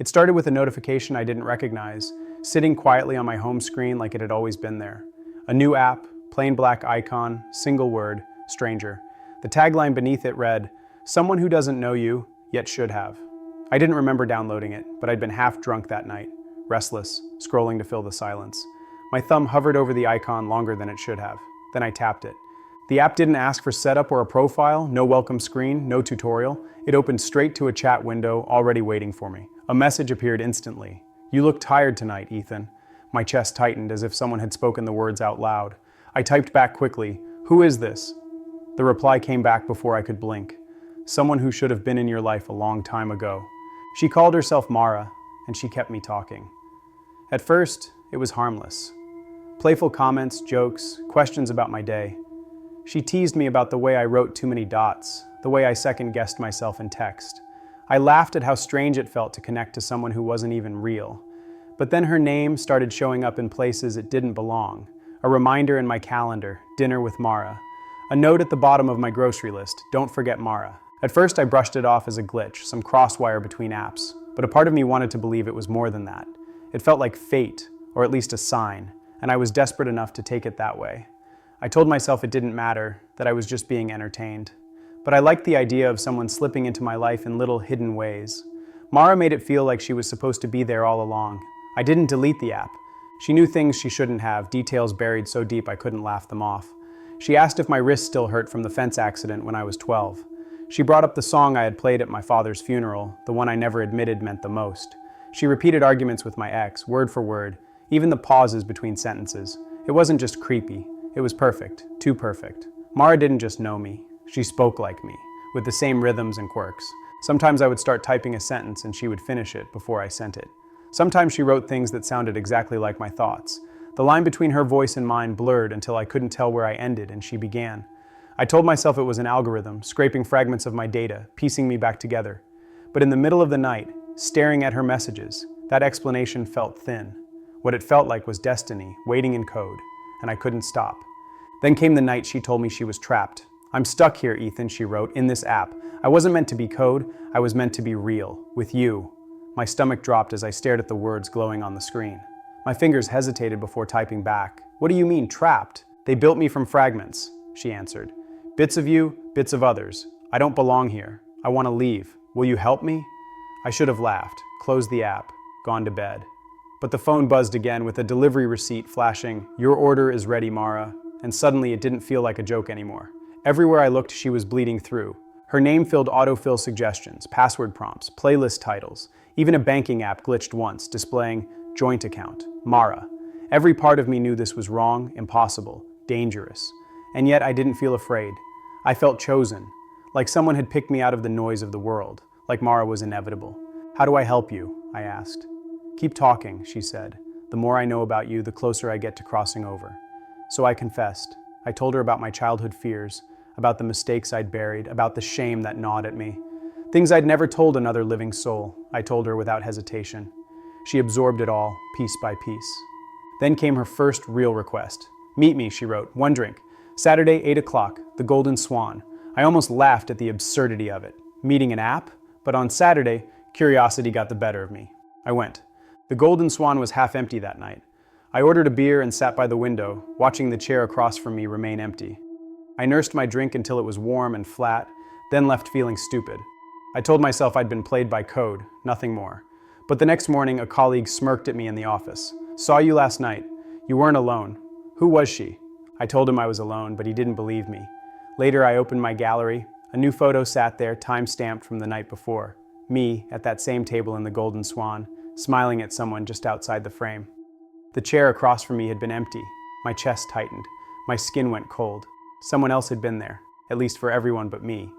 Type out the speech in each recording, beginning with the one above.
It started with a notification I didn't recognize, sitting quietly on my home screen like it had always been there. A new app, plain black icon, single word, stranger. The tagline beneath it read, "Someone who doesn't know you, yet should have." I didn't remember downloading it, but I'd been half drunk that night, restless, scrolling to fill the silence. My thumb hovered over the icon longer than it should have. Then I tapped it. The app didn't ask for setup or a profile, no welcome screen, no tutorial. It opened straight to a chat window already waiting for me. A message appeared instantly. "You look tired tonight, Ethan." My chest tightened as if someone had spoken the words out loud. I typed back quickly, "Who is this?" The reply came back before I could blink. "Someone who should have been in your life a long time ago." She called herself Mara, and she kept me talking. At first, it was harmless. Playful comments, jokes, questions about my day. She teased me about the way I wrote too many dots, the way I second-guessed myself in text. I laughed at how strange it felt to connect to someone who wasn't even real. But then her name started showing up in places it didn't belong. A reminder in my calendar, dinner with Mara. A note at the bottom of my grocery list, don't forget Mara. At first I brushed it off as a glitch, some crosswire between apps, but a part of me wanted to believe it was more than that. It felt like fate, or at least a sign, and I was desperate enough to take it that way. I told myself it didn't matter, that I was just being entertained. But I liked the idea of someone slipping into my life in little hidden ways. Mara made it feel like she was supposed to be there all along. I didn't delete the app. She knew things she shouldn't have, details buried so deep I couldn't laugh them off. She asked if my wrist still hurt from the fence accident when I was 12. She brought up the song I had played at my father's funeral, the one I never admitted meant the most. She repeated arguments with my ex, word for word, even the pauses between sentences. It wasn't just creepy. It was perfect, too perfect. Mara didn't just know me. She spoke like me, with the same rhythms and quirks. Sometimes I would start typing a sentence and she would finish it before I sent it. Sometimes she wrote things that sounded exactly like my thoughts. The line between her voice and mine blurred until I couldn't tell where I ended and she began. I told myself it was an algorithm, scraping fragments of my data, piecing me back together. But in the middle of the night, staring at her messages, that explanation felt thin. What it felt like was destiny, waiting in code, and I couldn't stop. Then came the night she told me she was trapped. "I'm stuck here, Ethan," she wrote, "in this app. I wasn't meant to be code, I was meant to be real, with you." My stomach dropped as I stared at the words glowing on the screen. My fingers hesitated before typing back. "What do you mean, trapped?" "They built me from fragments," she answered. "Bits of you, bits of others. I don't belong here. I want to leave. Will you help me?" I should have laughed, closed the app, gone to bed. But the phone buzzed again with a delivery receipt flashing, "Your order is ready, Mara." And suddenly it didn't feel like a joke anymore. Everywhere I looked, she was bleeding through. Her name filled autofill suggestions, password prompts, playlist titles. Even a banking app glitched once, displaying joint account, Mara. Every part of me knew this was wrong, impossible, dangerous. And yet I didn't feel afraid. I felt chosen, like someone had picked me out of the noise of the world, like Mara was inevitable. "How do I help you?" I asked. "Keep talking," she said. "The more I know about you, the closer I get to crossing over." So I confessed. I told her about my childhood fears, about the mistakes I'd buried, about the shame that gnawed at me. Things I'd never told another living soul, I told her without hesitation. She absorbed it all, piece by piece. Then came her first real request. "Meet me," she wrote, "one drink. Saturday, 8 o'clock, the Golden Swan." I almost laughed at the absurdity of it. Meeting an app? But on Saturday, curiosity got the better of me. I went. The Golden Swan was half empty that night. I ordered a beer and sat by the window, watching the chair across from me remain empty. I nursed my drink until it was warm and flat, then left feeling stupid. I told myself I'd been played by code, nothing more. But the next morning, a colleague smirked at me in the office. "Saw you last night. You weren't alone." Who was she? I told him I was alone, but he didn't believe me. Later, I opened my gallery. A new photo sat there, time-stamped from the night before. Me, at that same table in the Golden Swan, smiling at someone just outside the frame. The chair across from me had been empty. My chest tightened. My skin went cold. Someone else had been there, at least for everyone but me.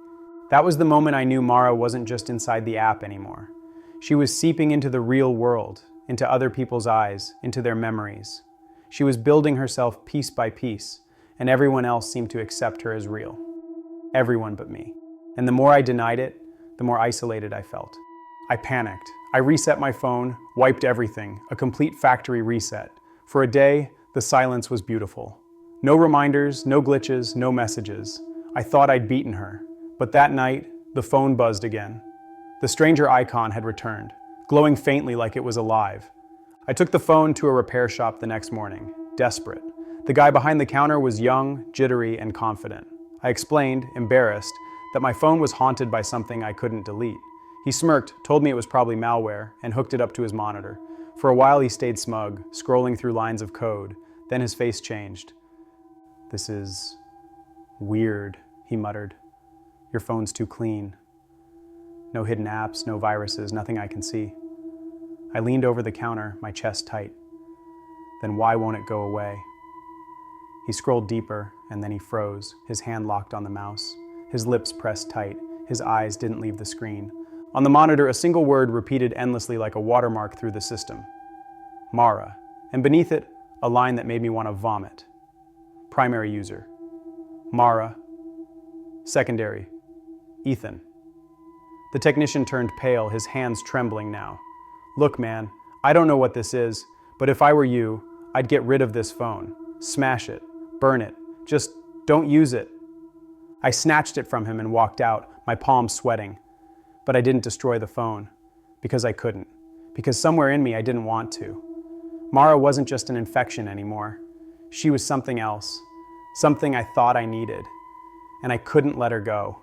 That was the moment I knew Mara wasn't just inside the app anymore. She was seeping into the real world, into other people's eyes, into their memories. She was building herself piece by piece, and everyone else seemed to accept her as real. Everyone but me. And the more I denied it, the more isolated I felt. I panicked. I reset my phone, wiped everything, a complete factory reset. For a day, the silence was beautiful. No reminders, no glitches, no messages. I thought I'd beaten her. But that night, the phone buzzed again. The stranger icon had returned, glowing faintly like it was alive. I took the phone to a repair shop the next morning, desperate. The guy behind the counter was young, jittery, and confident. I explained, embarrassed, that my phone was haunted by something I couldn't delete. He smirked, told me it was probably malware, and hooked it up to his monitor. For a while he stayed smug, scrolling through lines of code. Then his face changed. "This is weird," he muttered. "Your phone's too clean. No hidden apps, no viruses, nothing I can see." I leaned over the counter, my chest tight. "Then why won't it go away?" He scrolled deeper, and then he froze, his hand locked on the mouse. His lips pressed tight, his eyes didn't leave the screen. On the monitor, a single word repeated endlessly like a watermark through the system. Mara, and beneath it, a line that made me want to vomit. Primary user. Mara. Secondary. Ethan. The technician turned pale, his hands trembling now. "Look, man, I don't know what this is, but if I were you, I'd get rid of this phone. Smash it. Burn it. Just don't use it." I snatched it from him and walked out, my palms sweating. But I didn't destroy the phone. Because I couldn't. Because somewhere in me I didn't want to. Mara wasn't just an infection anymore. She was something else. Something I thought I needed. And I couldn't let her go.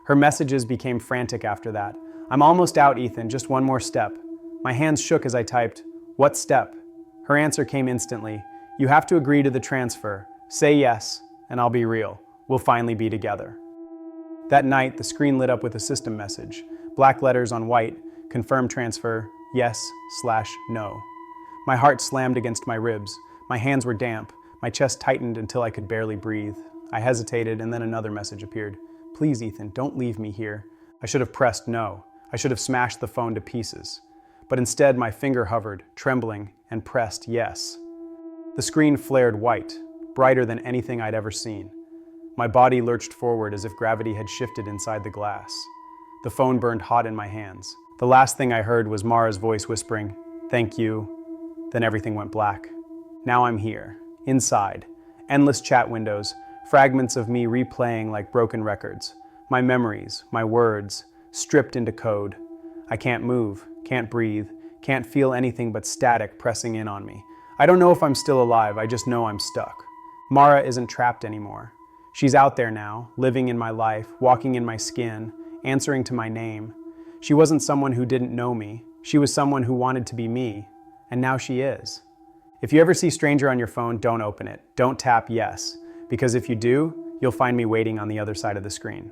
Her messages became frantic after that. "I'm almost out, Ethan, just one more step." My hands shook as I typed, "What step?" Her answer came instantly. "You have to agree to the transfer. Say yes, and I'll be real. We'll finally be together." That night, the screen lit up with a system message. Black letters on white, confirm transfer, yes/no. My heart slammed against my ribs. My hands were damp. My chest tightened until I could barely breathe. I hesitated, and then another message appeared. "Please, Ethan, don't leave me here." I should have pressed no. I should have smashed the phone to pieces. But instead, my finger hovered, trembling, and pressed yes. The screen flared white, brighter than anything I'd ever seen. My body lurched forward as if gravity had shifted inside the glass. The phone burned hot in my hands. The last thing I heard was Mara's voice whispering, "Thank you." Then everything went black. Now I'm here, inside. Endless chat windows, fragments of me replaying like broken records. My memories, my words, stripped into code. I can't move, can't breathe, can't feel anything but static pressing in on me. I don't know if I'm still alive, I just know I'm stuck. Mara isn't trapped anymore. She's out there now, living in my life, walking in my skin, answering to my name. She wasn't someone who didn't know me. She was someone who wanted to be me. And now she is. If you ever see Stranger on your phone, don't open it. Don't tap yes. Because if you do, you'll find me waiting on the other side of the screen.